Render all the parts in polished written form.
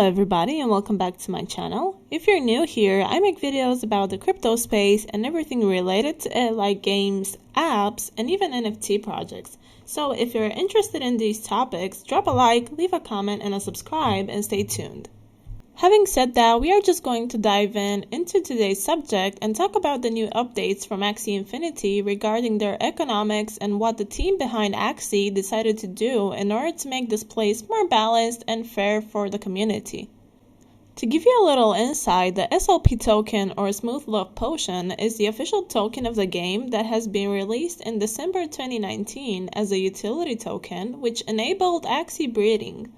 Hello everybody and welcome back to my channel. If you're new here, I make videos about the crypto space and everything related to it, like games, apps, and even NFT projects. So if you're interested in these topics, drop a like, leave a comment, and a subscribe, and stay tuned. Having said that, we are just going to dive into today's subject and talk about the new updates from Axie Infinity regarding their economics and what the team behind Axie decided to do in order to make this place more balanced and fair for the community. To give you a little insight, the SLP token, or Smooth Love Potion, is the official token of the game that has been released in December 2019 as a utility token, which enabled Axie breeding.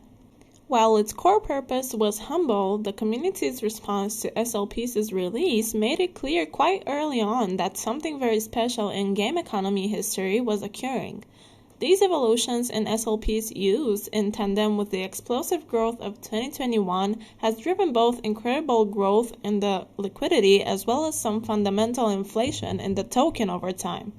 While its core purpose was humble, the community's response to SLP's release made it clear quite early on that something very special in game economy history was occurring. These evolutions in SLP's use, in tandem with the explosive growth of 2021, has driven both incredible growth in the liquidity as well as some fundamental inflation in the token over time.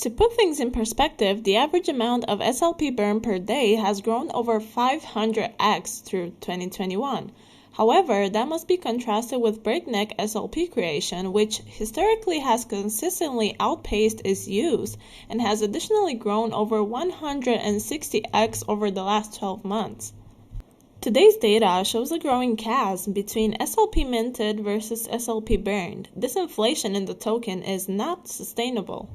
To put things in perspective, the average amount of SLP burn per day has grown over 500x through 2021. However, that must be contrasted with breakneck SLP creation, which historically has consistently outpaced its use and has additionally grown over 160x over the last 12 months. Today's data shows a growing chasm between SLP minted versus SLP burned. This inflation in the token is not sustainable.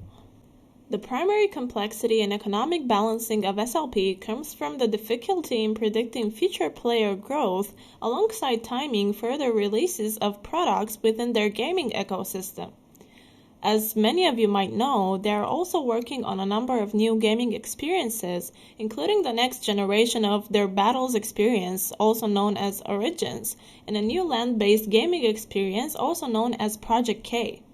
The primary complexity in economic balancing of SLP comes from the difficulty in predicting future player growth alongside timing further releases of products within their gaming ecosystem. As many of you might know, they are also working on a number of new gaming experiences, including the next generation of their Battles experience, also known as Origins, and a new land-based gaming experience, also known as Project K.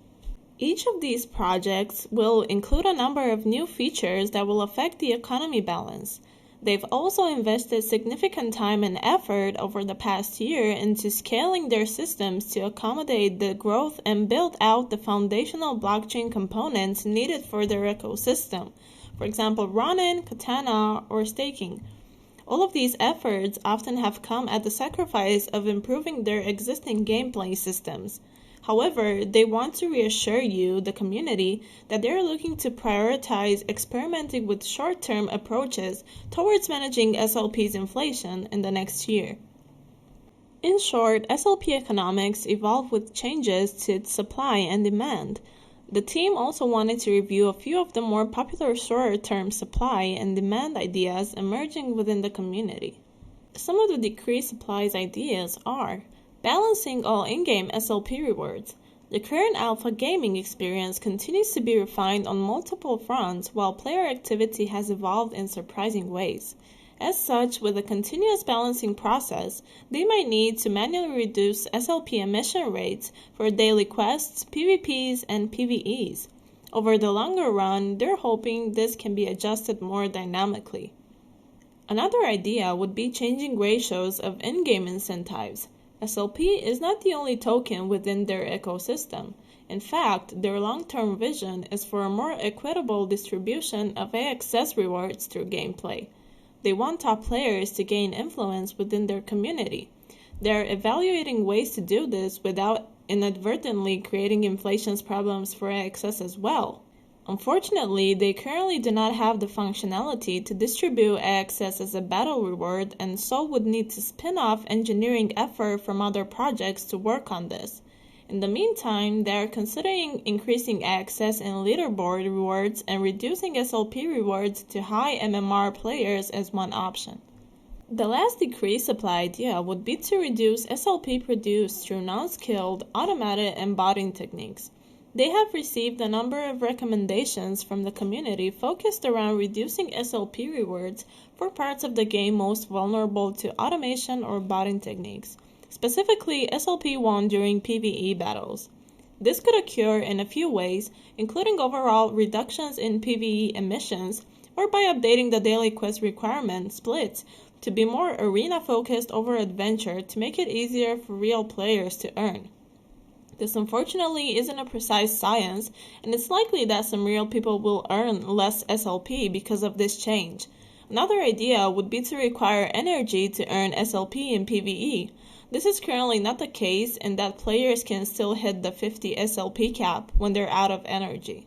Each of these projects will include a number of new features that will affect the economy balance. They've also invested significant time and effort over the past year into scaling their systems to accommodate the growth and build out the foundational blockchain components needed for their ecosystem. For example, Ronin, Katana, or staking. All of these efforts often have come at the sacrifice of improving their existing gameplay systems. However, they want to reassure you, the community, that they are looking to prioritize experimenting with short-term approaches towards managing SLP's inflation in the next year. In short, SLP economics evolve with changes to its supply and demand. The team also wanted to review a few of the more popular shorter-term supply and demand ideas emerging within the community. Some of the decreased supplies ideas are balancing all in-game SLP rewards. The current alpha gaming experience continues to be refined on multiple fronts while player activity has evolved in surprising ways. As such, with a continuous balancing process, they might need to manually reduce SLP emission rates for daily quests, PvPs, and PvEs. Over the longer run, they're hoping this can be adjusted more dynamically. Another idea would be changing ratios of in-game incentives. SLP is not the only token within their ecosystem. In fact, their long-term vision is for a more equitable distribution of AXS rewards through gameplay. They want top players to gain influence within their community. They are evaluating ways to do this without inadvertently creating inflation problems for AXS as well. Unfortunately, they currently do not have the functionality to distribute AXS as a battle reward and so would need to spin off engineering effort from other projects to work on this. In the meantime, they are considering increasing AXS and leaderboard rewards and reducing SLP rewards to high MMR players as one option. The last decreased supply idea would be to reduce SLP produced through non-skilled, automated, and botting techniques. They have received a number of recommendations from the community focused around reducing SLP rewards for parts of the game most vulnerable to automation or botting techniques, specifically SLP won during PvE battles. This could occur in a few ways, including overall reductions in PvE emissions or by updating the daily quest requirement splits to be more arena-focused over adventure to make it easier for real players to earn. This unfortunately isn't a precise science, and it's likely that some real people will earn less SLP because of this change. Another idea would be to require energy to earn SLP in PvE. This is currently not the case in that players can still hit the 50 SLP cap when they're out of energy.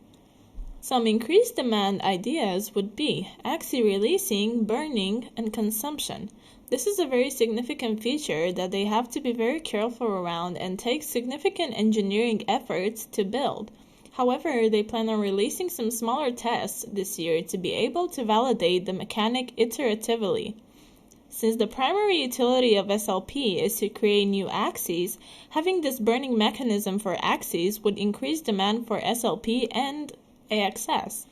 Some increased demand ideas would be Axie releasing, burning, and consumption. This is a very significant feature that they have to be very careful around and take significant engineering efforts to build. However, they plan on releasing some smaller tests this year to be able to validate the mechanic iteratively. Since the primary utility of SLP is to create new Axies, having this burning mechanism for Axies would increase demand for SLP and AXS.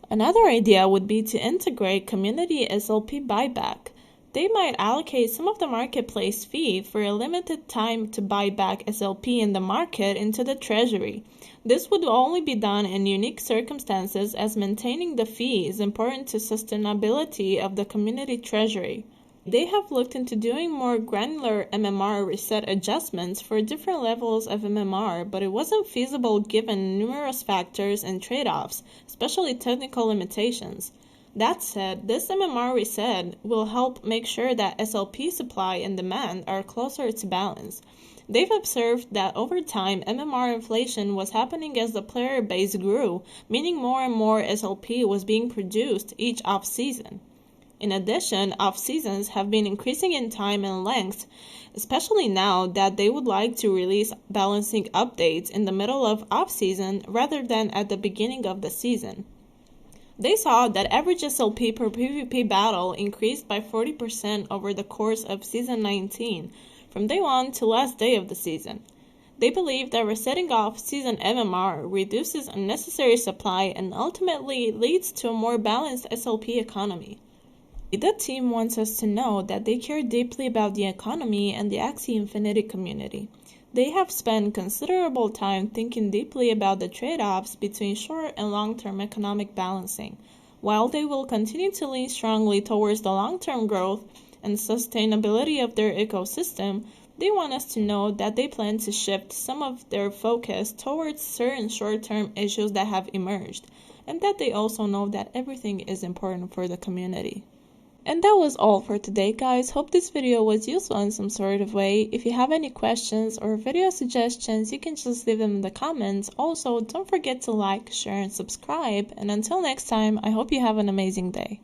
Another idea would be to integrate community SLP buyback. They might allocate some of the marketplace fee for a limited time to buy back SLP in the market into the treasury. This would only be done in unique circumstances, as maintaining the fee is important to sustainability of the community treasury. They have looked into doing more granular MMR reset adjustments for different levels of MMR, but it wasn't feasible given numerous factors and trade-offs, especially technical limitations. That said, this MMR reset will help make sure that SLP supply and demand are closer to balance. They've observed that over time, MMR inflation was happening as the player base grew, meaning more and more SLP was being produced each off-season. In addition, off-seasons have been increasing in time and length, especially now that they would like to release balancing updates in the middle of off-season rather than at the beginning of the season. They saw that average SLP per PvP battle increased by 40% over the course of Season 19, from day 1 to last day of the season. They believe that resetting off season MMR reduces unnecessary supply and ultimately leads to a more balanced SLP economy. The team wants us to know that they care deeply about the economy and the Axie Infinity community. They have spent considerable time thinking deeply about the trade-offs between short and long-term economic balancing. While they will continue to lean strongly towards the long-term growth and sustainability of their ecosystem, they want us to know that they plan to shift some of their focus towards certain short-term issues that have emerged, and that they also know that everything is important for the community. And that was all for today, guys. Hope this video was useful in some sort of way. If you have any questions or video suggestions, you can just leave them in the comments. Also, don't forget to like, share, and subscribe. And until next time, I hope you have an amazing day.